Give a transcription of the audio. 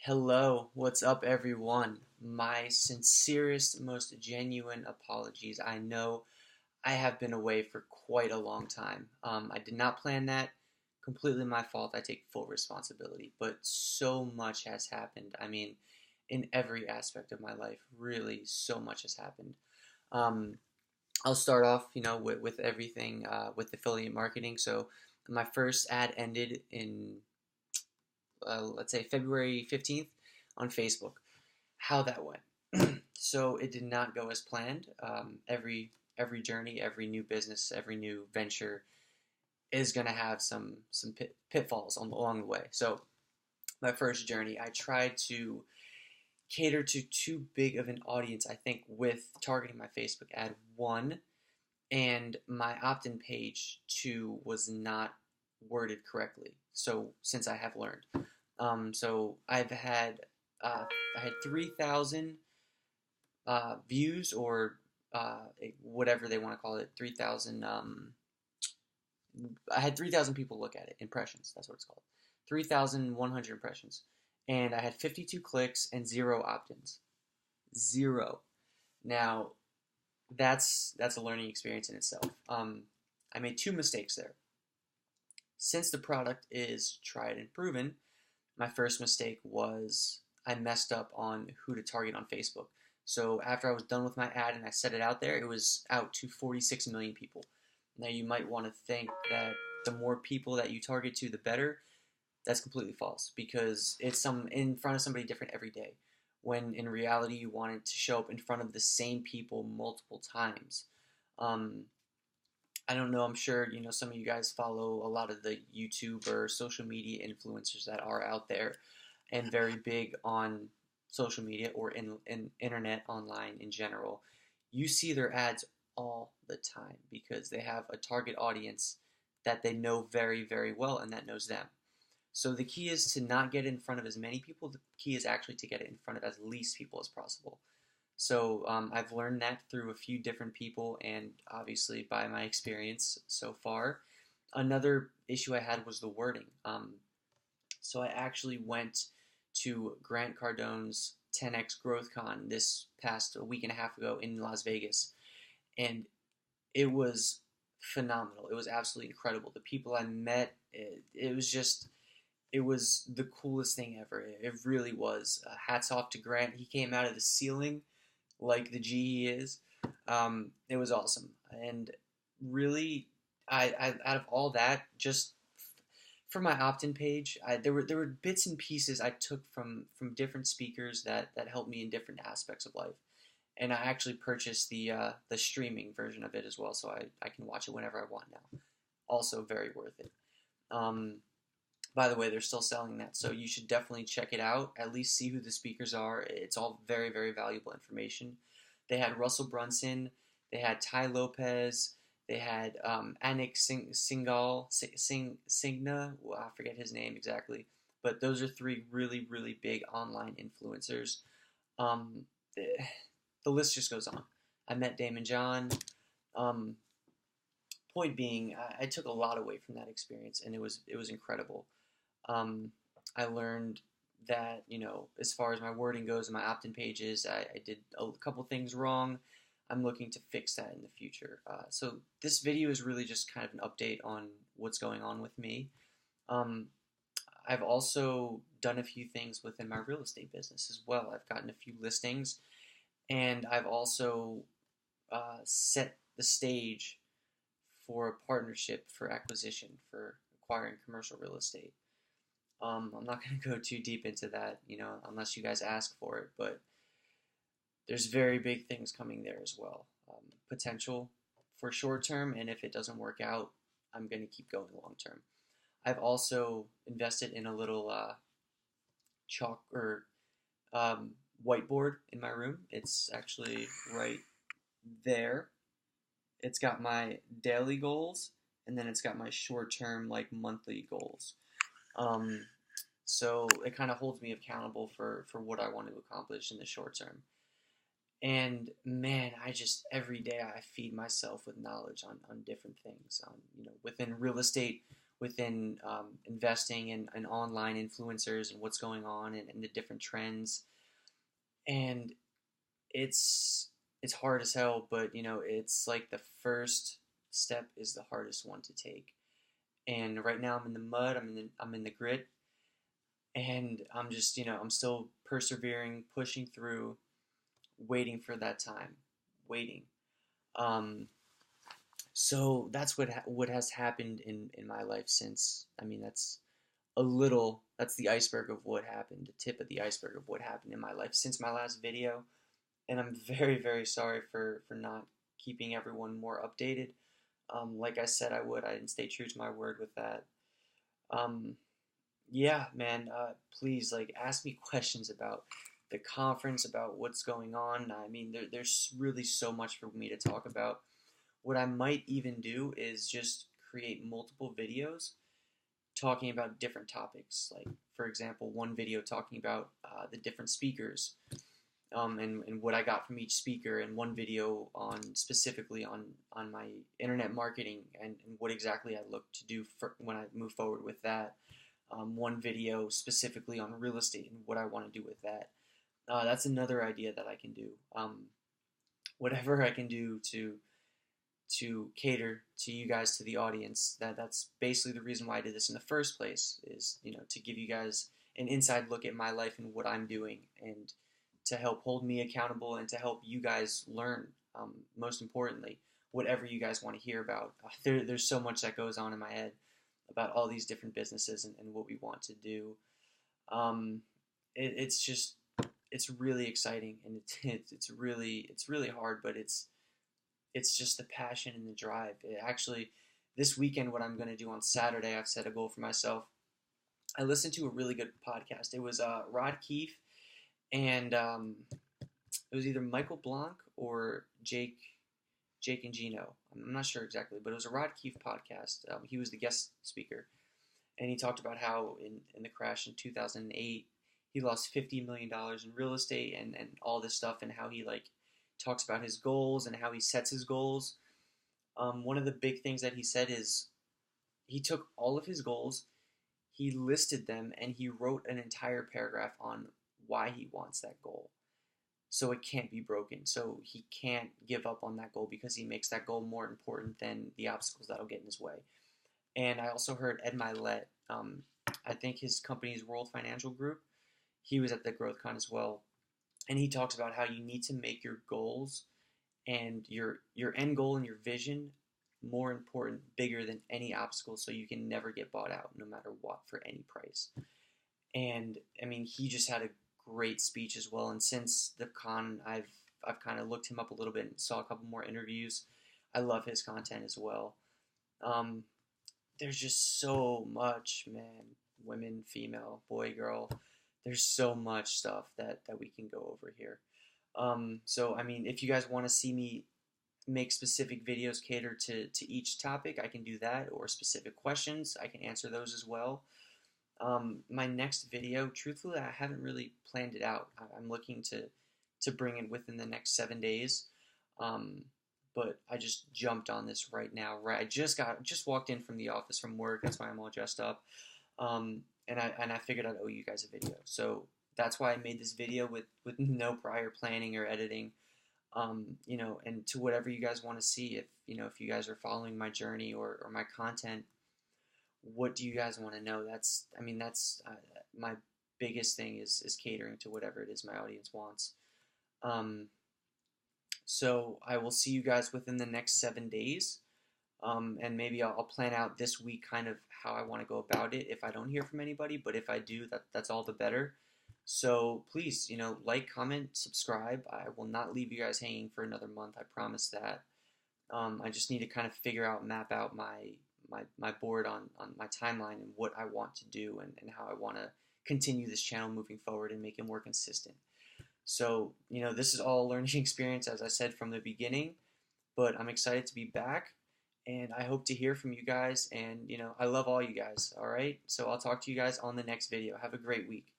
Hello, what's up, everyone? My sincerest, most genuine apologies. I know I have been away for quite a long time. I did not plan that. Completely my fault. I take full responsibility. But so much has happened. I mean, in every aspect of my life, really, so much has happened. Um, I'll start off, with everything with affiliate marketing. So my first ad ended in let's say February 15th on Facebook. How that went. So it did not go as planned. Every journey, every new business, every new venture is going to have some pitfalls along the way. So my first journey, I tried to cater to too big of an audience, I think, with targeting my Facebook ad one, and my opt-in page two was not worded correctly. So since I have learned, so I had 3,000 views or whatever they want to call it. 3,000. I had 3,000 people look at it. Impressions. That's what it's called. 3,100 impressions, and I had 52 clicks and zero opt-ins. Zero. Now that's a learning experience in itself. I made two mistakes there. Since the product is tried and proven, my first mistake was I messed up on who to target on Facebook. So after I was done with my ad and I set it out there, it was out to 46 million people. Now you might want to think that the more people that you target to, the better. That's completely false because it's in front of somebody different every day. When in reality you want it to show up in front of the same people multiple times. Um, I don't know. I'm sure some of you guys follow a lot of the YouTube or social media influencers that are out there and very big on social media or in internet online in general. You see their ads all the time because they have a target audience that they know very, very well and that knows them. So the key is to not get in front of as many people. The key is actually to get it in front of as least people as possible. So I've learned that through a few different people and obviously by my experience so far. Another issue I had was the wording. So I actually went to Grant Cardones 10X Growth Con this past a week and a half ago in Las Vegas, and it was phenomenal. It was absolutely incredible. The people I met, it was just, it was the coolest thing ever. It really was. Hats off to Grant. He came out of the ceiling like the G he is. It was awesome. And really, I out of all that, just for my opt-in page, there were bits and pieces I took from different speakers that helped me in different aspects of life. And I actually purchased the streaming version of it as well, so I can watch it whenever I want now. Also very worth it. Um, by the way, they're still selling that, so you should definitely check it out. At least see who the speakers are. It's all very, very valuable information. They had Russell Brunson, they had Ty Lopez, they had Anik Singna. Well, I forget his name exactly, but those are three really, really big online influencers. Um, the, the list just goes on. I met Damon John. Um, Point being, I took a lot away from that experience, and it was incredible. Um, I learned that, as far as my wording goes and my opt-in pages, I did a couple things wrong. I'm looking to fix that in the future. So this video is really just kind of an update on what's going on with me. Um, I've also done a few things within my real estate business as well. I've gotten a few listings, and I've also set the stage for a partnership for acquisition for acquiring commercial real estate. I'm not going to go too deep into that, unless you guys ask for it, but there's very big things coming there as well. Potential for short term, and if it doesn't work out, I'm going to keep going long term. I've also invested in a little chalk or um, whiteboard in my room. It's actually right there. It's got my daily goals, and then it's got my short term, like monthly goals. Um, so it kind of holds me accountable for what I want to accomplish in the short term. And man, I just every day I feed myself with knowledge on different things. Within real estate, within investing in online influencers and what's going on and the different trends. And it's hard as hell, but it's like the first step is the hardest one to take. And right now I'm in the mud, I'm in the grit, and I'm just I'm still persevering, pushing through, waiting for that time, waiting. Um, so that's what has happened in my life since. I mean, that's the iceberg of what happened, the tip of the iceberg of what happened in my life since my last video. And I'm very, very sorry for not keeping everyone more updated. Like I said I would, I didn't stay true to my word with that. Um, yeah, man, please, like, ask me questions about the conference, about what's going on. I mean, there's really so much for me to talk about. What I might even do is just create multiple videos talking about different topics. Like, for example, one video talking about the different speakers, and what I got from each speaker, and one video on specifically on my internet marketing and what exactly I look to do when I move forward with that. One video specifically on real estate and what I want to do with that. That's another idea that I can do. Whatever I can do to cater to you guys, to the audience. That's basically the reason why I did this in the first place, is to give you guys an inside look at my life and what I'm doing, and to help hold me accountable and to help you guys learn. Most importantly, whatever you guys want to hear about. There's so much that goes on in my head about all these different businesses and what we want to do. Um, it's really exciting, and it's really hard, but it's just the passion and the drive. Actually, this weekend, what I'm going to do on Saturday, I've set a goal for myself. I listened to a really good podcast. It was Rod Keefe, and it was either Michael Blanc or Jake and Gino. I'm not sure exactly, but it was a Rod Keefe podcast. He was the guest speaker, and he talked about how in the crash in 2008, he lost $50 million in real estate and all this stuff, and how he like talks about his goals and how he sets his goals. One of the big things that he said is he took all of his goals, he listed them, and he wrote an entire paragraph on why he wants that goal. So it can't be broken. So he can't give up on that goal because he makes that goal more important than the obstacles that'll get in his way. And I also heard Ed Milet. I think his company's World Financial Group. He was at the GrowthCon as well, and he talks about how you need to make your goals and your end goal and your vision more important, bigger than any obstacle, so you can never get bought out, no matter what, for any price. And I mean, he just had a great speech as well. And since the con, I've kind of looked him up a little bit and saw a couple more interviews. I love his content as well. There's just so much, man. Women, female, boy, girl. There's so much stuff that we can go over here. So, I mean, if you guys want to see me make specific videos cater to each topic, I can do that, or specific questions, I can answer those as well. My next video, truthfully, I haven't really planned it out. I'm looking to bring it within the next 7 days. But I just jumped on this right now. Right, I just walked in from the office from work. That's why I'm all dressed up. And I figured I'd owe you guys a video. So that's why I made this video with no prior planning or editing. And to whatever you guys want to see, if you guys are following my journey or my content, what do you guys want to know? That's my biggest thing is catering to whatever it is my audience wants. So I will see you guys within the next 7 days. And maybe I'll plan out this week kind of how I want to go about it if I don't hear from anybody. But if I do, that's all the better. So please, like, comment, subscribe. I will not leave you guys hanging for another month. I promise that. I just need to kind of map out my board on my timeline and what I want to do and how I want to continue this channel moving forward and make it more consistent. So, this is all a learning experience, as I said from the beginning, but I'm excited to be back, and I hope to hear from you guys, and, I love all you guys, all right? So I'll talk to you guys on the next video. Have a great week.